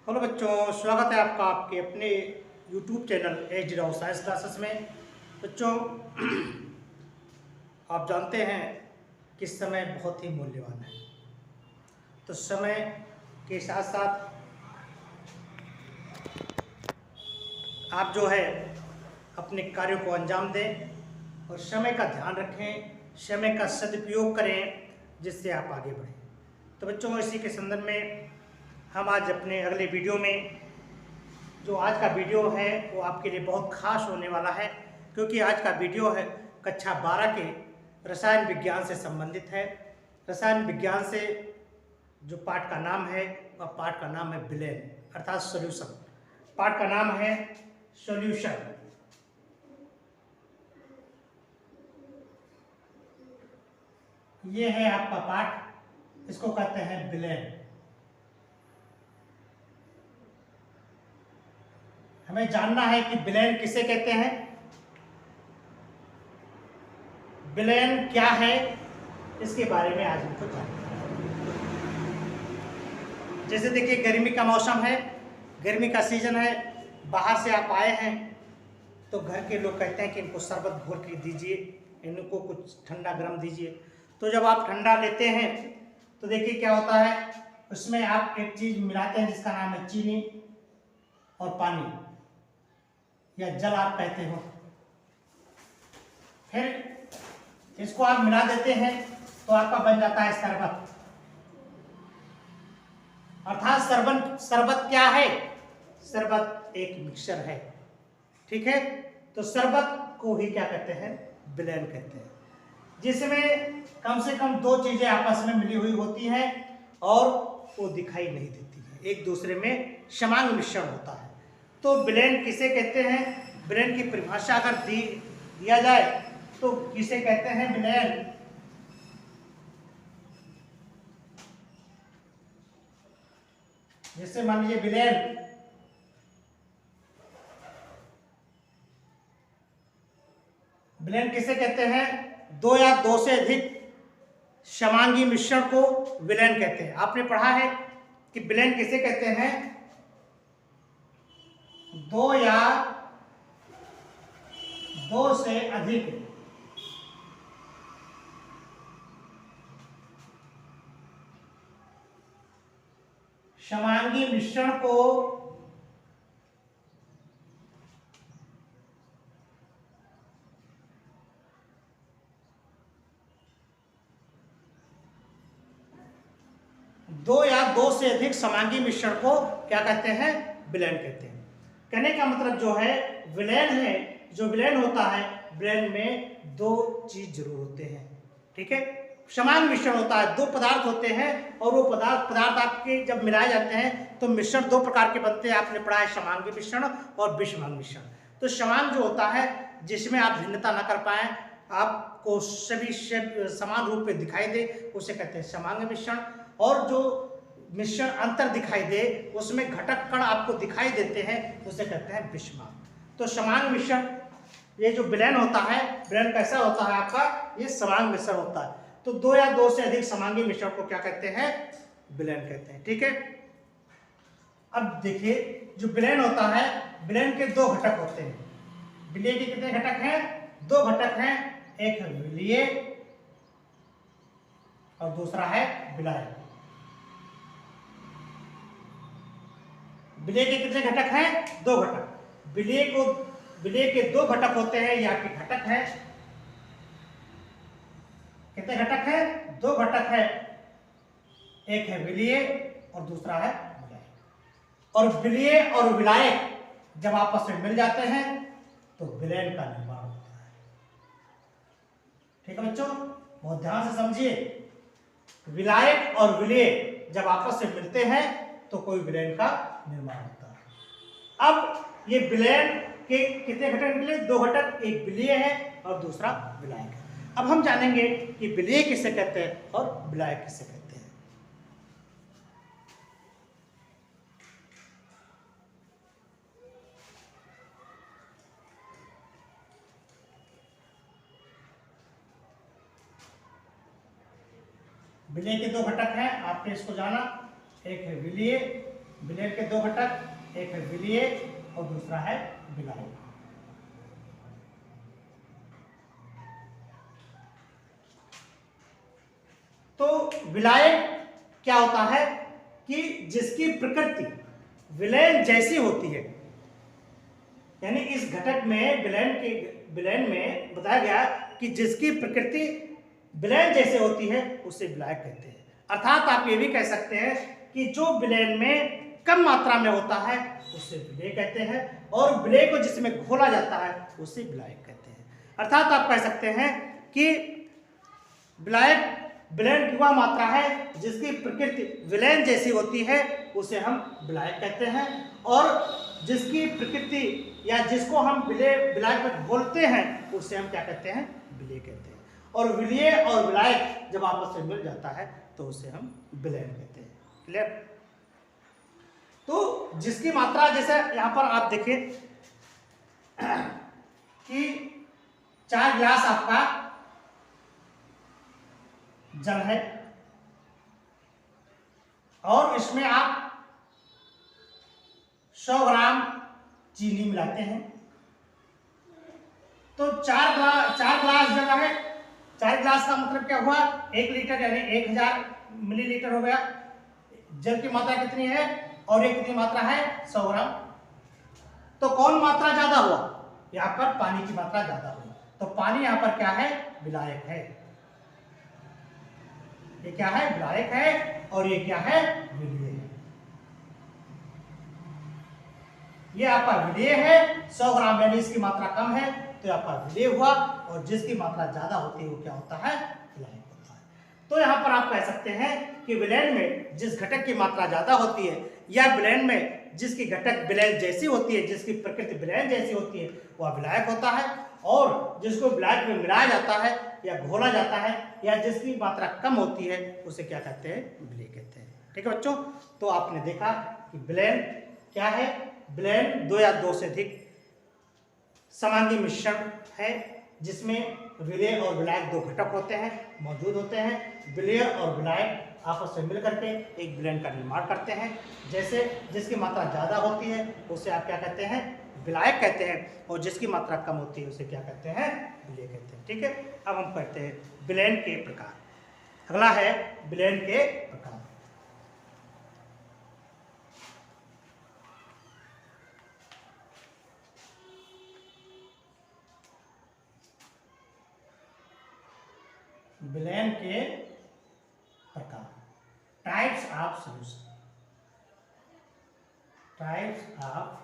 Hello बच्चों, स्वागत है आपका आपके अपने YouTube channel H Rao science classes में। बच्चों, आप जानते हैं कि समय बहुत ही मूल्यवान है। तो समय के साथ साथ आप जो है अपने कार्यों को अंजाम दें और समय का ध्यान रखें, समय का सदुपयोग करें, जिससे आप आगे बढ़ें। तो बच्चों, इसी के संदर्भ में हम आज अपने अगले वीडियो में, जो आज का वीडियो है वो आपके लिए बहुत खास होने वाला है, क्योंकि आज का वीडियो है कक्षा 12 के रसायन विज्ञान से संबंधित है। रसायन विज्ञान से जो पाठ का नाम है वह पाठ का नाम है विलयन अर्थात सॉल्यूशन। पाठ का नाम है सॉल्यूशन। ये है आपका पाठ, इसको कहते हैं विलयन। हमें जानना है कि विलयन किसे कहते हैं, विलयन क्या है, इसके बारे में आज हमको जानना है। जैसे देखिए, गर्मी का मौसम है, गर्मी का सीजन है, बाहर से आप आए हैं तो घर के लोग कहते हैं कि इनको शरबत घोल के दीजिए, इनको कुछ ठंडा गर्म दीजिए। तो जब आप ठंडा लेते हैं तो देखिए क्या होता है, उसमें आप एक चीज मिलाते हैं जिसका नाम है चीनी और पानी या जल आप कहते हो। फिर इसको आप मिला देते हैं तो आपका बन जाता है शरबत। अर्थात शरबत क्या है, शरबत एक मिक्सचर है। ठीक है, तो शरबत को ही क्या कहते हैं, विलयन कहते हैं, जिसमें कम से कम दो चीजें आपस में मिली हुई होती हैं और वो दिखाई नहीं देती है, एक दूसरे में समान मिश्रण होता है। तो विलयन किसे कहते हैं, विलयन की परिभाषा अगर दिया जाए तो किसे कहते हैं विलयन, जैसे मान लीजिए विलयन किसे कहते हैं, दो या दो से अधिक समांगी मिश्रण को विलयन कहते हैं। आपने पढ़ा है कि विलयन किसे कहते हैं, दो या दो से अधिक समांगी मिश्रण को दो या दो से अधिक समांगी मिश्रण को क्या कहते हैं, विलयन कहते हैं। कहने का मतलब जो है विलयन है, जो विलयन होता है, विलयन में दो चीज जरूर होते हैं। ठीक है, समान मिश्रण होता है, दो पदार्थ होते हैं और वो पदार्थ आपके जब मिलाए जाते हैं तो मिश्रण दो प्रकार के बनते हैं। आपने पढ़ा है समांगी मिश्रण और विषमांग मिश्रण। तो समान जो होता है, जिसमें आप भिन्नता न कर पाए, आपको सभी समान रूप में दिखाई दे, उसे कहते हैं समांग मिश्रण। और जो मिश्रण अंतर दिखाई दे, उसमें घटक कण आपको दिखाई देते हैं, उसे कहते हैं विषमांग। तो समांग मिश्रण, ये जो विलयन होता है, विलयन कैसा होता है आपका, ये समांग मिश्रण होता है। तो दो या दो से अधिक समांगी मिश्रण को क्या कहते हैं, विलयन कहते हैं। ठीक है, अब देखिए जो विलयन होता है, विलयन के दो घटक होते हैं। विलय के कितने घटक हैं, दो घटक हैं, एक है विलीय और दूसरा है विलायक। विलय के कितने घटक हैं, दो घटक। विलय के दो घटक होते हैं, या कि घटक है, कितने घटक हैं, दो घटक है, एक है विलीय और दूसरा है विलायक। और विलीय और विलायक जब आपस में मिल जाते हैं तो विलयन का निर्माण होता है। ठीक है बच्चों, बहुत ध्यान से समझिए, विलायक और विलीय जब आपस में मिलते हैं तो कोई विलयन का निर्माण होता है। अब ये विलयन के कितने घटक निकले, दो घटक, एक विलीय है और दूसरा विलायक है। अब हम जानेंगे कि विलीय किसे कहते हैं और विलायक किसे कहते हैं। विलय के दो घटक हैं, आपने इसको जाना, एक है विलीय विलेय के दो घटक, एक है विलेय और दूसरा है विलायक। तो विलायक क्या होता है कि जिसकी प्रकृति विलयन जैसी होती है, यानी इस घटक में विलयन में बताया गया कि जिसकी प्रकृति विलयन जैसे होती है उसे विलायक कहते हैं। अर्थात आप ये भी कह सकते हैं कि जो विलयन में कम मात्रा में होता है उसे विलेय कहते हैं, और विलेय को जिसमें घोला जाता है उसे विलायक कहते हैं। अर्थात आप कह सकते हैं कि विलायक विलयन की वह मात्रा है जिसकी प्रकृति विलयन जैसी होती है उसे हम विलायक कहते हैं, और जिसकी प्रकृति या जिसको हम विलायक में घोलते हैं उसे हम क्या कहते हैं, विलेय कहते हैं। और विलेय और विलायक जब आपस में मिल जाता है तो उसे हम विलयन कहते हैं। क्लियर? तो जिसकी मात्रा, जैसे यहां पर आप देखें कि 4 गिलास आपका जल है और इसमें आप 100 ग्राम चीनी मिलाते हैं, तो 4 गिलास जल है। 4 गिलास का मतलब क्या हुआ, 1 लीटर यानी 1000 मिलीलीटर हो गया। जल की मात्रा कितनी है और ये कितनी मात्रा है, 100 ग्राम। तो कौन मात्रा ज्यादा हुआ, यहाँ पर पानी की मात्रा ज्यादा हुई। तो पानी यहाँ पर क्या है, विलायक है। ये क्या है, विलायक है, और ये क्या है, विलेय है। ये आपका विलेय है, 100 ग्राम यानी इसकी मात्रा कम है तो आपका विलेय हुआ, और जिसकी मात्रा ज्यादा होती है वो क्या होता है, विलायक होता है। तो यहाँ पर आप कह सकते हैं कि विलयन में जिस घटक की मात्रा ज्यादा होती है, या विलयन में जिसकी घटक विलयन जैसी होती है, जिसकी प्रकृति विलयन जैसी होती है, वह विलायक होता है। और जिसको विलायक में मिलाया जाता है या घोला जाता है, या जिसकी मात्रा कम होती है उसे क्या कहते हैं, विलेय कहते हैं। ठीक है बच्चों, तो आपने देखा कि विलयन क्या है। विलयन 2 या 2 से अधिक समांगी मिश्रण है जिसमें विलेय और विलायक 2 घटक होते हैं, मौजूद होते हैं। विलेय और विलायक आपस में मिलकर के एक विलयन का निर्माण करते हैं। जैसे जिसकी मात्रा ज़्यादा होती है उसे आप क्या कहते हैं, विलायक कहते हैं, और जिसकी मात्रा कम होती है उसे क्या कहते हैं, विलेय कहते हैं। ठीक है, अब हम कहते हैं विलयन के प्रकार। अगला है विलयन के प्रकार। विलयन के प्रकार, types of solution. Types of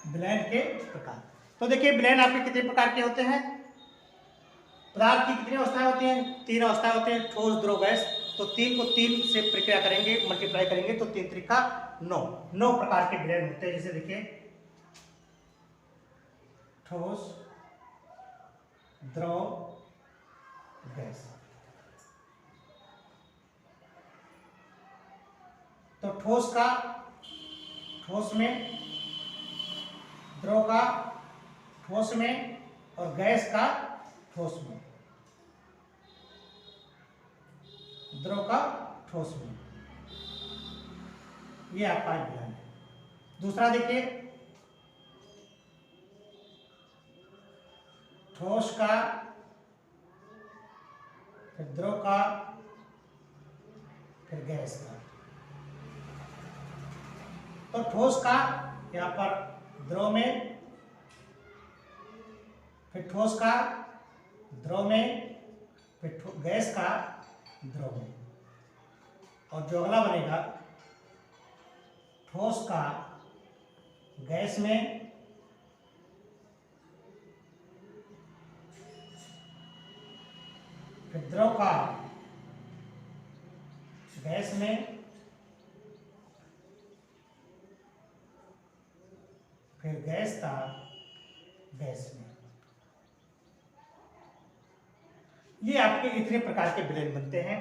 विलयन के प्रकार। तो देखिए विलयन आपके कितने प्रकार के होते हैं। पदार्थ की कितनी अवस्थाएं होती हैं, 3 अवस्थाएं होती हैं, ठोस, द्रव, गैस। तो 3 को 3 से प्रक्रिया करेंगे, मल्टीप्लाई करेंगे तो 3 त्रिका 9 प्रकार के विलयन होते हैं। जैसे देखिए ठोस, द्रव, गैस। तो ठोस का ठोस में, द्रव का ठोस में, और गैस का ठोस में, द्रव का ठोस में। ये आपका विलयन है। दूसरा देखिए ठोस का, फिर द्रव का, फिर गैस का। तो ठोस का यहाँ पर द्रव में, फिर ठोस का द्रव में, फिर गैस का द्रव में, और जो अगला बनेगा ठोस का गैस में, फिर द्रव का गैस में, फिर गैस का गैस में। ये आपके इतने प्रकार के विलयन बनते हैं।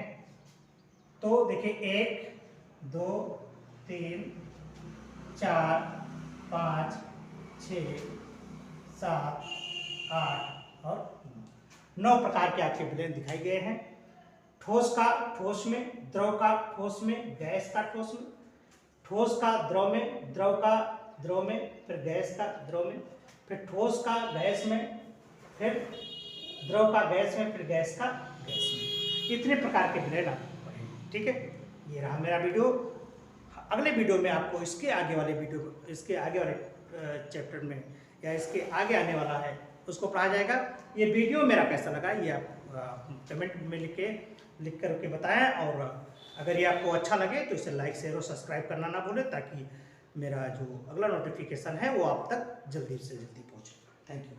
तो देखिए 1 2 3 4 5 6 7 8 और 9 प्रकार के आपके विलयन दिखाए गए हैं। ठोस का ठोस में, द्रव का ठोस में, गैस का ठोस में, ठोस का द्रव में, द्रव का द्रव में, फिर गैस का द्रव में, फिर ठोस का गैस में, फिर द्रव का गैस में, फिर गैस का गैस में। इतने प्रकार के विलयन आपको पढ़ेंगे। ठीक है, ये रहा मेरा वीडियो। अगले वीडियो में आपको इसके आगे वाले चैप्टर में या इसके आगे आने वाला है उसको पढ़ाया जाएगा। ये वीडियो मेरा कैसा लगा ये आप कमेंट में लिख कर के बताएं, और अगर ये आपको अच्छा लगे तो इसे लाइक शेयर और सब्सक्राइब करना ना भूलें, ताकि मेरा जो अगला नोटिफिकेशन है वो आप तक जल्दी से जल्दी पहुंचे। Thank you.